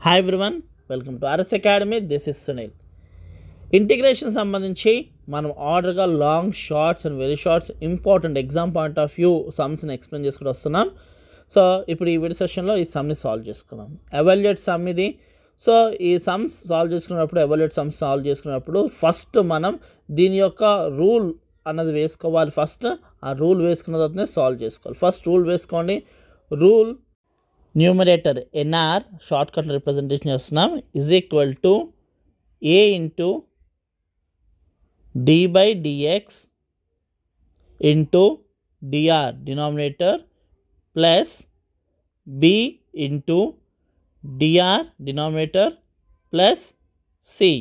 Hi everyone, welcome to R S academy. This is Sunil. Integration సంబంధించి మనం ఆర్డర్గా long shorts and very shorts important exam point of view సమ్స్ని explain చేసుకుని వస్తున్నాం. So ఇప్పుడు ఈ వీడియో సెషన్లో ఈ సమ్ని సాల్వ్ చేసుకున్నాం. ఎవాల్యుయేట్ సమ్ ఇది. సో ఈ సమ్స్ సాల్వ్ చేసుకున్నప్పుడు, ఎవాల్యుయేట్ సమ్స్ సాల్వ్ చేసుకున్నప్పుడు ఫస్ట్ మనం దీని యొక్క రూల్ అన్నది వేసుకోవాలి. ఫస్ట్ ఆ రూల్ వేసుకున్న తర్వాతనే సాల్వ్ చేసుకోవాలి. ఫస్ట్ రూల్ వేసుకోండి. Rule numerator N R shortcut representation చేస్తున్నాం is equal to a into d by dx into dr denominator plus b into dr denominator plus C.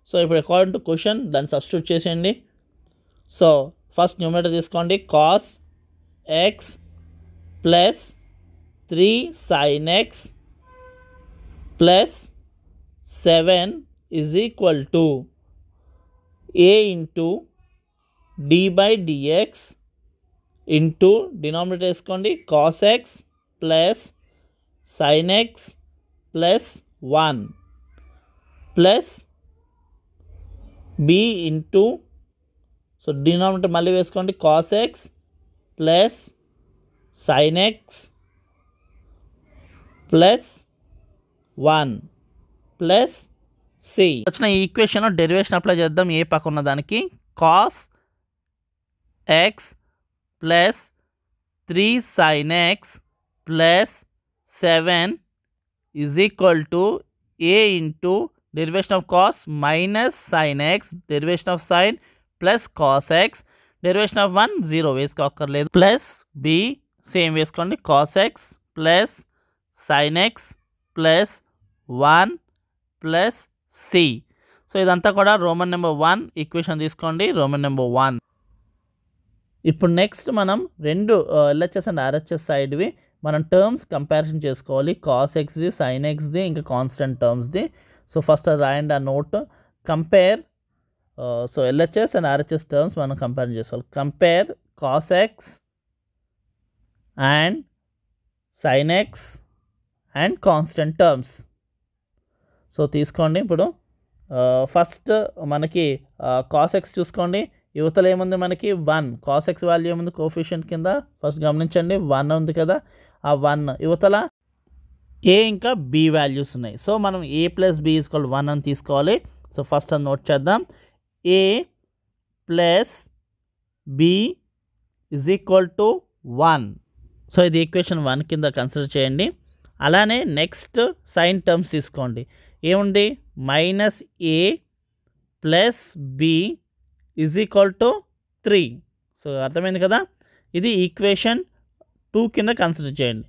So ఇప్పుడు అకార్డింగ్ టు క్వశ్చన్ దాన్ని substitute చేసేయండి. So first numerator తీసుకోండి. Cos X plus 3 sin x plus 7 is equal to a into d by dx into denominator వేసుకోండి cos x plus sin x plus 1 plus b into, so denominator మళ్ళీ వేసుకోండి cos x plus sin x plus 1 plus C. వచ్చిన ఈ ఈక్వేషన్లో derivation apply చేద్దాం. ఏ పక్క ఉన్న దానికి cos X plus 3 sin x plus 7 is equal to a into derivation of cos minus sin x derivation of sine plus cos x derivation of 1 0 వేసుకోక్కర్లేదు plus b same వేసుకోండి cos X plus sin x plus 1 plus C. So ఇదంతా కూడా Roman number 1 equation తీసుకోండి, Roman number 1. ఇప్పుడు next మనం రెండు LHS and RHS సైడ్వి మనం terms comparison చేసుకోవాలి. కాస్ ఎక్స్ది, సైన్ ఎక్స్ది, ఇంకా కాన్స్టెంట్ టర్మ్స్ది. సో ఫస్ట్ రాయండి ఆ note. Compare, so LHS and RHS terms మనం కంపేర్ చేసుకోవాలి. Compare cos X and sign X and constant terms. So తీసుకోండి. ఇప్పుడు ఫస్ట్ మనకి కాస్ ఎక్స్ చూసుకోండి. యువతలో ఏముంది మనకి 1. కాస్ ఎక్స్ వాల్యూ ఏముంది కోఫిషియంట్ కింద ఫస్ట్ గమనించండి 1 ఉంది కదా. ఆ 1 యువతల ఏ ఇంకా బి వాల్యూస్ ఉన్నాయి. సో మనం ఏ ప్లస్ బి ఈక్వల్ 1 అని తీసుకోవాలి. సో ఫస్ట్ అది నోట్ చేద్దాం. A plus B is equal to 1. So ఇది ఈక్వేషన్ 1 కింద కన్సిడర్ చేయండి. అలానే నెక్స్ట్ సైన్ టర్మ్స్ తీసుకోండి. ఏముంది minus A plus B is equal to 3. So అర్థమైంది కదా. ఇది ఈక్వేషన్ 2 కింద కన్సిడర్ చేయండి.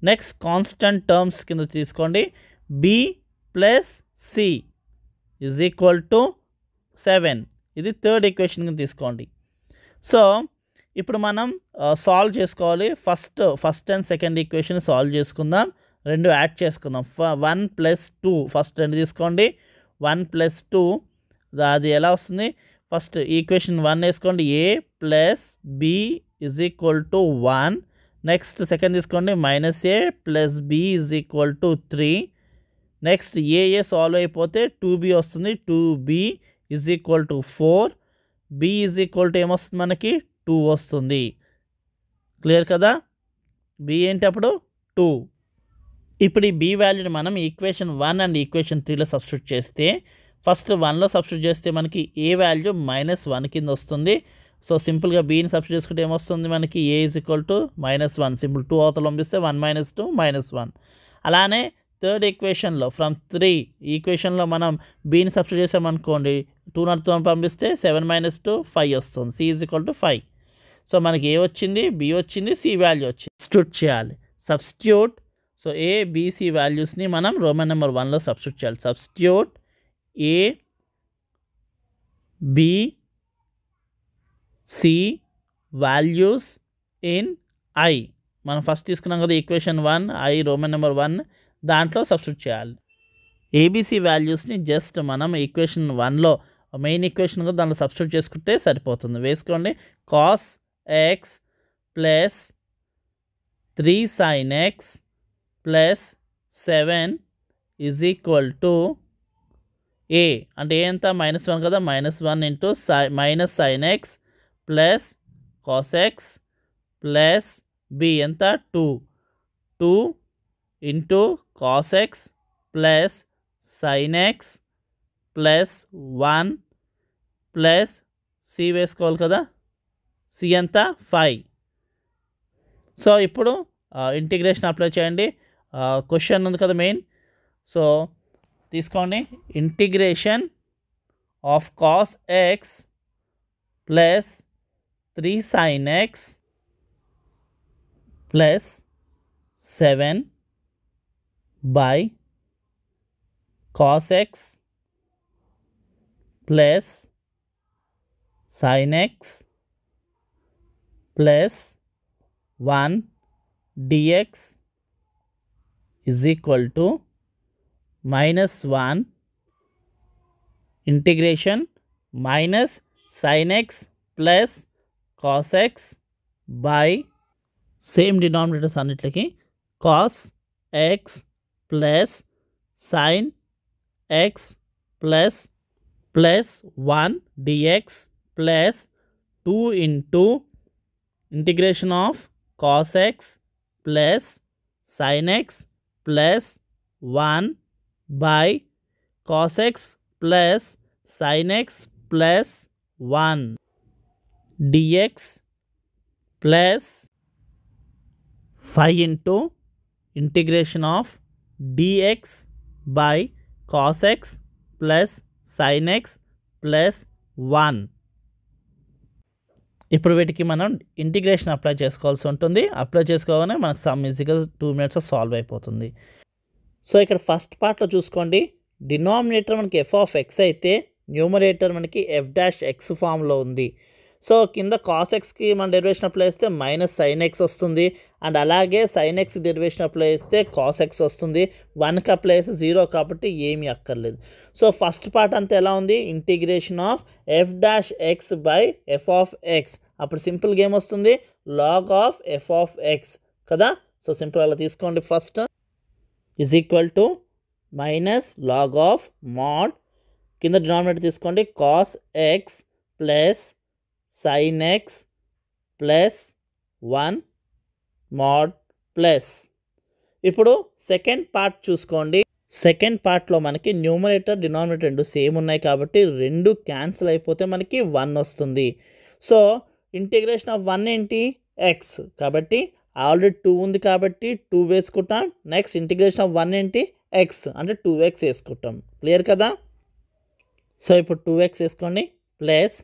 నెక్స్ట్ కాన్స్టెంట్ టర్మ్స్ కింద తీసుకోండి. B plus C is equal to 7. ఇది థర్డ్ ఈక్వేషన్ కింద తీసుకోండి. సో ఇప్పుడు మనం సాల్వ్ చేసుకోవాలి. First and second equation solve చేసుకుందాం. రెండు యాడ్ చేసుకుందాం. 1 ప్లస్ 2 ఫస్ట్ రెండు తీసుకోండి. 1 ప్లస్ 2 అది ఎలా వస్తుంది? ఫస్ట్ ఈక్వేషన్ 1 వేసుకోండి. A plus B is equal to 1. Next second తీసుకోండి. Minus A plus B is equal to 3. Next a solve అయిపోతే 2b వస్తుంది. 2b is equal to 4. b is equal to ఏమొస్తుంది మనకి 2 వస్తుంది. క్లియర్ కదా. b ఏంటి అప్పుడు 2. ఇప్పుడు ఈ బి వాల్యూని మనం ఈక్వేషన్ 1 అండ్ ఈక్వేషన్ 3లో సబ్స్టిట్యూట్ చేస్తే, ఫస్ట్ 1లో సబ్స్టిట్యూట్ చేస్తే మనకి ఏ వాల్యూ -1 కింద వస్తుంది. సో సింపుల్గా బీని సబ్స్టిట్యూట్ చేసుకుంటే ఏమొస్తుంది మనకి ఏ ఈజ్ ఈక్వల్ టు -1. సింపుల్ 2 అవతల పంపిస్తే 1 - 2 -1. అలానే థర్డ్ ఈక్వేషన్లో ఫ్రమ్ 3 ఈక్వేషన్లో మనం బీని సబ్స్టిట్యూట్ చేసామనుకోండి 2 నాట్తో పంపిస్తే 7 - 2 5 వస్తుంది. C is equal to 5. So మనకి ఏ వచ్చింది, బి వచ్చింది, సి వాల్యూ వచ్చింది. సబ్స్టిట్యూట్ చేయాలి. సబ్స్టిట్యూట్. సో ఏ బీసీ వాల్యూస్ని మనం రోమన్ నెంబర్ 1లో సబ్స్టిట్యూట్ చేయాలి. Substitute A B C values in I. మనం ఫస్ట్ తీసుకున్నాం కదా ఈక్వేషన్ 1 ఐ రోమన్ నెంబర్ 1, దాంట్లో సబ్స్టిట్యూట్ చేయాలి. ఏబిసి వాల్యూస్ని జస్ట్ మనం ఈక్వేషన్ 1లో మెయిన్ ఈక్వేషన్ కూడా దాంట్లో సబ్స్టిట్యూట్ చేసుకుంటే సరిపోతుంది. వేసుకోండి. Cos X plus 3 sin x plus 7 is equal to a అంటే ఏ ఎంత -1 కదా, -1 into minus sine X plus cos X plus b ఎంత 2 into cos X plus sine X plus 1 plus c వేసుకోవాలి కదా, సి ఎంత 5. సో ఇప్పుడు integration apply చేయండి. Question ఉంది కదా మెయిన్. సో తీసుకోండి, integration of cos X plus 3 sin x plus 7 by cos X plus sin x plus 1 dx is equal to -1 integration minus sin x plus cos x by same denominators అన్నిటికి cos x plus sin x plus 1 dx plus 2 into integration of cos x plus sin x plus 1 by cos x plus sin x plus 1 dx plus 5 into integration of dx by cos x plus sin x plus 1. ఇప్పుడు వీటికి మనం integration apply చేసుకోవాల్సి ఉంటుంది. Apply చేసుకోగానే మనకు some ఈజీగా 2 minutes solve అయిపోతుంది. So ఇక్కడ first పార్ట్లో చూసుకోండి, డినామినేటర్ మనకి ఎఫ్ ఆఫ్ ఎక్స్ అయితే న్యూమరేటర్ మనకి ఎఫ్ డాష్ ఎక్స్ ఫామ్లో ఉంది. సో కింద కాస్ ఎక్స్కి మన డెరివేషన్ అప్లై చేస్తే మైనస్ సైన్ ఎక్స్ వస్తుంది, అండ్ అలాగే సైన్ ఎక్స్ డెరివేషన్ అప్లై చేస్తే కాస్ ఎక్స్ వస్తుంది. 1కి అప్లై చేస్తే 0 కాబట్టి ఏమీ అక్కర్లేదు. సో ఫస్ట్ పార్ట్ అంతా ఎలా ఉంది, integration of F dash X by F of X. అప్పుడు సింపుల్గా ఏమొస్తుంది, log of F of X కదా. సో సింపుల్ అలా తీసుకోండి. First is equal to minus log of mod, కింద డినామినేటర్ తీసుకోండి, cos X plus sin x plus 1 mod plus. ఇప్పుడు second part చూసుకోండి. సెకండ్ పార్ట్లో మనకి న్యూమరేటర్ డినామినేటర్ రెండు సేమ్ ఉన్నాయి కాబట్టి రెండు క్యాన్సిల్ అయిపోతే మనకి 1 వస్తుంది. సో ఇంటిగ్రేషన్ ఆఫ్ 1 ఏంటి, ఎక్స్ కాబట్టి ఆల్రెడీ 2 ఉంది కాబట్టి 2 వేసుకుంటాం. నెక్స్ట్ ఇంటిగ్రేషన్ ఆఫ్ 1 ఏంటి, ఎక్స్ అంటే 2x వేసుకుంటాం. క్లియర్ కదా. సో ఇప్పుడు 2x వేసుకోండి ప్లస్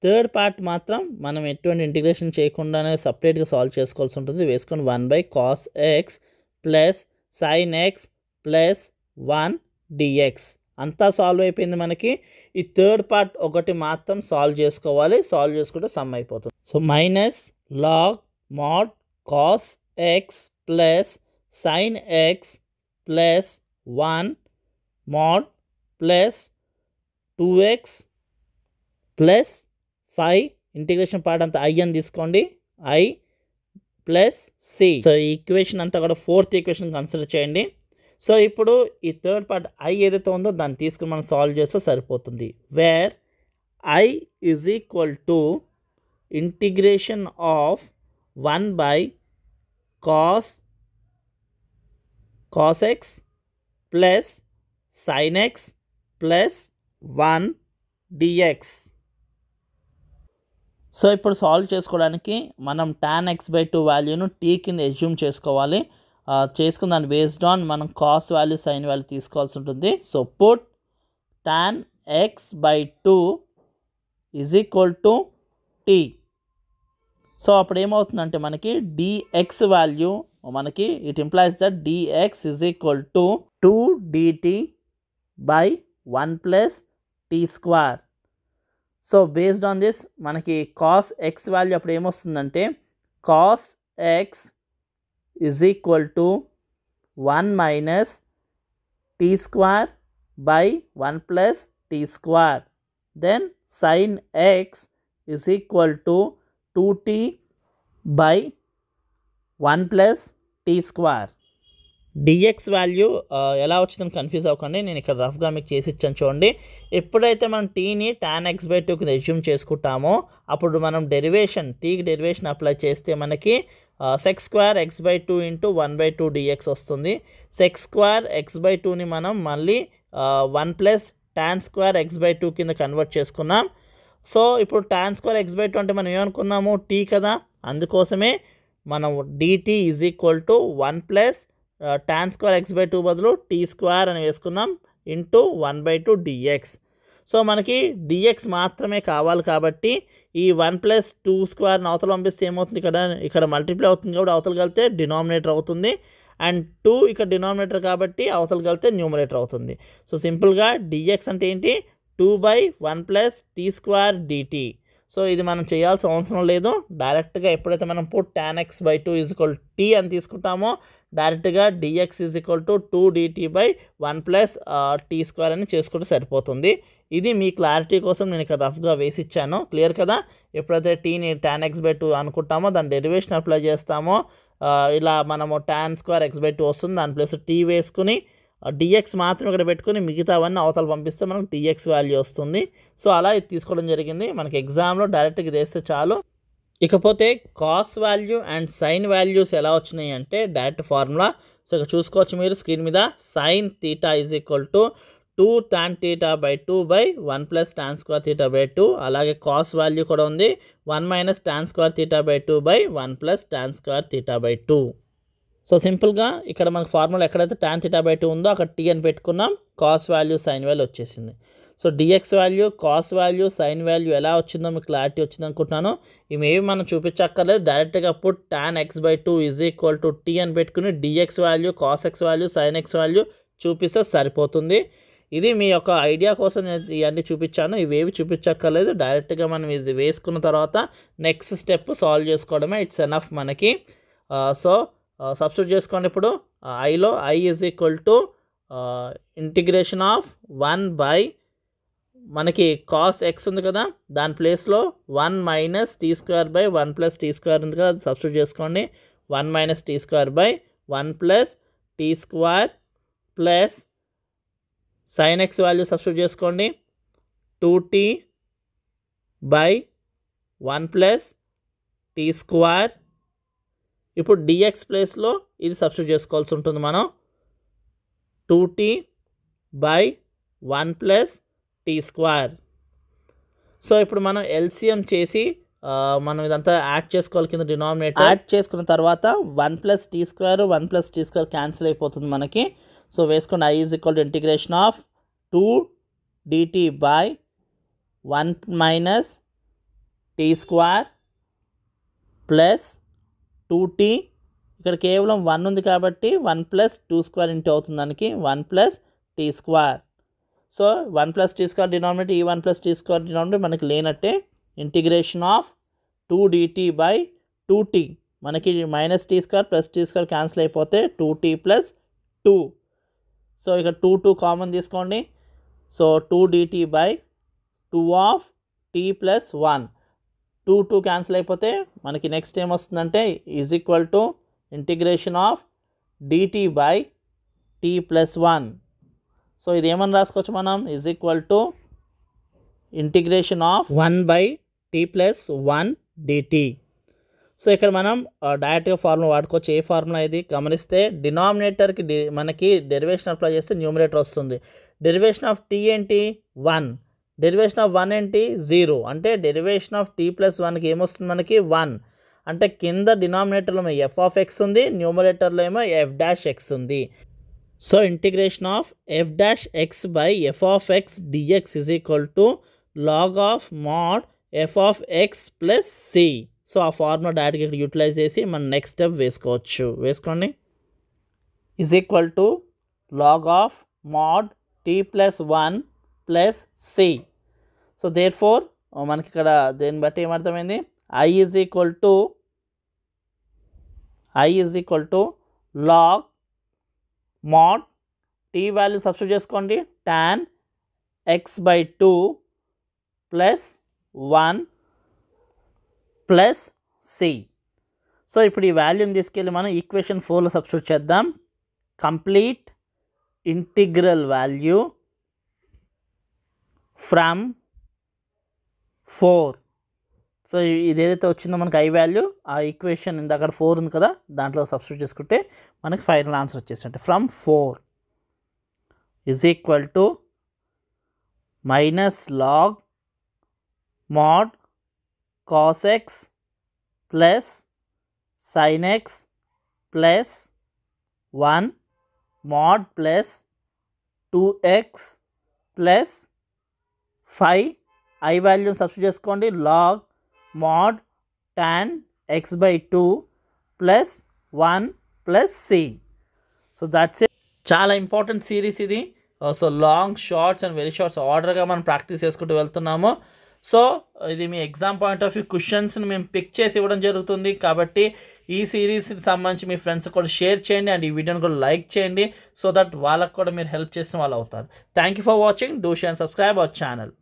థర్డ్ పార్ట్ మాత్రం మనం ఎటువంటి ఇంటిగ్రేషన్ చేయకుండానే సపరేట్గా సాల్వ్ చేసుకోవాల్సి ఉంటుంది. వేసుకొని 1 by cos X plus sine X plus 1 dx అంతా సాల్వ్ అయిపోయింది మనకి. ఈ థర్డ్ పార్ట్ ఒకటి మాత్రం సాల్వ్ చేసుకోవాలి, సాల్వ్ చేసుకుంటే సమ్ అయిపోతుంది. So minus log mod cos X plus sine X plus 1 mod plus 2x plus 5 integration part అంతా ఐ అని తీసుకోండి, ఐ ప్లస్ సి. సో ఈ ఈక్వేషన్ అంతా కూడా ఫోర్త్ ఈక్వేషన్ కన్సిడర్ చేయండి. సో ఇప్పుడు ఈ థర్డ్ పార్ట్ ఐ ఏదైతే ఉందో దాన్ని తీసుకుని మనం సాల్వ్ చేస్తే సరిపోతుంది. Where I is equal to integration of 1 by cos X plus sine X plus 1 dx. So ఇప్పుడు సాల్వ్ చేసుకోవడానికి మనం tan x/2 వాల్యూను టీ కింద ఎజ్యూమ్ చేసుకోవాలి. చేసుకున్న దాన్ని బేస్డ్ ఆన్ మనం కాస్ వాల్యూ సైన్ వాల్యూ తీసుకోవాల్సి ఉంటుంది. So put tan x/2 is equal to T. So అప్పుడు ఏమవుతుందంటే మనకి dx వాల్యూ మనకి it implies that dx is equal to 2 dt by 1 plus t square. So based on this మనకి cos x value అప్పుడు ఏమొస్తుందంటే cos x is equal to 1 minus t square by 1 plus t square. Then sine x is equal to 2t by 1 plus t square. Dx value ఎలా వచ్చిందని confuse అవ్వకండి, నేను ఇక్కడ రఫ్గా మీకు చేసి ఇచ్చాను చూడండి. ఎప్పుడైతే మనం టీని tan x/2 కింద అజ్యూమ్ చేసుకుంటామో అప్పుడు మనం టీకి డెరివేషన్ అప్లై చేస్తే మనకి sec² x/2 × 1/2 dx వస్తుంది. sec² x/2ని మనం మళ్ళీ 1 + tan² x/2 కింద కన్వర్ట్ చేసుకున్నాం. సో ఇప్పుడు tan² x/2 అంటే మనం ఏమనుకున్నాము, టీ కదా, అందుకోసమే మనం dt = 1 + tan² x/2 బదులు t² అని వేసుకున్నాం ఇంటూ 1/2 dx. సో మనకి dx మాత్రమే కావాలి కాబట్టి ఈ 1 + 2² అవతల పంపిస్తే ఏమవుతుంది, ఇక్కడ మల్టిప్లై అవుతుంది కాబట్టి అవతల కలితే డినామినేటర్ అవుతుంది, అండ్ 2 ఇక్కడ డినామినేటర్ కాబట్టి అవతల కలితే న్యూమరేటర్ అవుతుంది. సో సింపుల్గా dx అంటే ఏంటి, 2/1 + t² dt. సో ఇది మనం చేయాల్సిన అవసరం లేదు, డైరెక్ట్గా ఎప్పుడైతే మనం tan x/2 = t అని తీసుకుంటామో డైరెక్ట్గా dx = 2 dt/1 + t² అని చేసుకుంటే సరిపోతుంది. ఇది మీ క్లారిటీ కోసం నేను ఇక్కడ రఫ్గా వేసి ఇచ్చాను, క్లియర్ కదా. ఎప్పుడైతే టీని tan x/2 అనుకుంటామో దాని డెరివేషన్ అప్లై చేస్తామో ఇలా మనము tan² x/2 వస్తుంది, దాని ప్లస్ టీ వేసుకుని dx మాత్రం ఇక్కడ పెట్టుకుని మిగతావన్నీ అవతల పంపిస్తే మనకు dx వాల్యూ వస్తుంది. సో అలా ఇది తీసుకోవడం జరిగింది. మనకి ఎగ్జామ్లో డైరెక్ట్గా ఇది వేస్తే చాలు. ఇకపోతే cos value and sign values ఎలా వచ్చినాయి అంటే డైరెక్ట్ ఫార్ములా. సో ఇక్కడ చూసుకోవచ్చు మీరు స్క్రీన్ మీద, sin θ = 2 tan θ/2/1 + tan² θ/2. అలాగే కాస్ వాల్యూ కూడా ఉంది, 1 - tan² θ/2/1 + tan² θ/2. సో సింపుల్గా ఇక్కడ మనకు ఫార్ములా ఎక్కడైతే tan θ/2 ఉందో అక్కడ t అని పెట్టుకున్నాం, కాస్ వాల్యూ సైన్ వాల్యూ వచ్చేసింది. So DX value, cos value, sine value ఎలా వచ్చిందో మీకు క్లారిటీ వచ్చింది అనుకుంటున్నాను. ఇవేవి మనం చూపించక్కర్లేదు, డైరెక్ట్గా tan x/2 = t అని పెట్టుకుని DX value, cos x value, sine x value చూపిస్తే సరిపోతుంది. ఇది మీ యొక్క ఐడియా కోసం నేను ఇవన్నీ చూపించాను, ఇవేవి చూపించక్కర్లేదు, డైరెక్ట్గా మనం ఇది వేసుకున్న తర్వాత నెక్స్ట్ స్టెప్ సాల్వ్ చేసుకోవడమే, ఇట్స్ ఎనఫ్ మనకి. సో సబ్స్టిట్యూట్ చేసుకోండి. ఇప్పుడు ఐలో i = ఇంటిగ్రేషన్ ఆఫ్ 1/ మనకి కాస్ x ఉంది కదా, దాని ప్లేస్లో 1 - t²/1 + t² ఉంది కదా, అది సబ్స్టిట్యూట్ చేసుకోండి. 1 - t²/1 + t² plus sin x value substitute చేసుకోండి, 2t/1 + t². ఇప్పుడు dx ప్లేస్లో ఇది సబ్స్టిట్యూట్ చేసుకోవాల్సి ఉంటుంది మనం, 2t/1 + t². సో ఇప్పుడు మనం ఎల్సిఎం చేసి మనం ఇదంతా యాడ్ చేసుకోవాలి కింద డినామినేటర్. యాడ్ చేసుకున్న తర్వాత 1 + t², 1 + t² క్యాన్సిల్ అయిపోతుంది మనకి. సో వేసుకోండి, i = integration of 2 dt/1 - t² plus 2t. ఇక్కడ కేవలం 1 ఉంది కాబట్టి 1 + 2² ఇంటూ అవుతుంది దానికి, 1 + t². సో 1 + t² డినామినేటర్, ఈ 1 + t² డినామినేటర్ మనకి లేనట్టే. ఇంటిగ్రేషన్ ఆఫ్ 2 dt/2t, మనకి -t² + t² క్యాన్సిల్ అయిపోతే 2t + 2. సో ఇక్కడ 2 కామన్ తీసుకోండి. So 2 dt/2 of t + 1, 2 cancel అయిపోతే మనకి నెక్స్ట్ ఏమొస్తుందంటే = ఇంటిగ్రేషన్ ఆఫ్ dt/t + 1. సో ఇది ఏమని రాసుకోవచ్చు మనం, = integration of 1/t + 1 dt. So ఇక్కడ మనం డైరెక్ట్గా ఫార్ములా వాడుకోవచ్చు. ఏ ఫార్ములా ఇది గమనిస్తే, డినామినేటర్కి మనకి డెరివేషన్ అప్లై చేస్తే న్యూమరేటర్ వస్తుంది. డెరివేషన్ ఆఫ్ t ఏంటి, 1. డెరివేషన్ ఆఫ్ 1 ఏంటి, 0. అంటే డెరివేషన్ ఆఫ్ t + 1కి ఏమొస్తుంది మనకి, 1. అంటే కింద డినామినేటర్లో ఏమో f(x) ఉంది, న్యూమరేటర్లో ఏమో f'(x) ఉంది. So integration of f'(x/f(x) dx = log of mod f(x) + c. So ఆ ఫార్ములా డైరెక్ట్గా ఇక్కడ యూటిలైజ్ చేసి మనం నెక్స్ట్ స్టెప్ వేసుకోండి. = log of mod t + 1 + c. So therefore మనకి ఇక్కడ దీన్ని బట్టి ఏమర్థమైంది, i = log mod t value substitute చేసుకోండి, tan x/2 + 1 + c. సో ఇప్పుడు ఈ వాల్యూని తీసుకెళ్ళి మనం ఈక్వేషన్ 4లో సబ్స్టిట్యూట్ చేద్దాం. Complete integral value from 4. So ఇదేదైతే వచ్చిందో మనకి ఐ వాల్యూ, ఆ ఈక్వేషన్ ఇందాక 4 ఉంది కదా, దాంట్లో సబ్స్టిట్యూట్ చేసుకుంటే మనకి ఫైనల్ ఆన్సర్ వచ్చేసి from 4 is equal to minus log mod cos x plus sin x plus 1 mod plus 2x plus 5 I వాల్యూని సబ్స్టిట్యూట్ చేసుకోండి, log mod tan x/2 plus 1 plus c. So that's it. చాలా important series ఇది. So long shorts and very shorts ఆర్డర్గా మనం practice చేసుకుంటూ వెళ్తున్నాము. So ఇది మీ ఎగ్జామ్ పాయింట్ ఆఫ్ వ్యూ క్వశ్చన్స్ని మేము పిక్ చేసి ఇవ్వడం జరుగుతుంది. కాబట్టి ఈ సిరీస్కి సంబంధించి మీ ఫ్రెండ్స్ కూడా షేర్ చేయండి అండ్ ఈ వీడియోని కూడా లైక్ చేయండి, సో దట్ వాళ్ళకు కూడా మీరు హెల్ప్ చేసిన వాళ్ళు అవుతారు. Thank you for watching. Do share and subscribe our channel.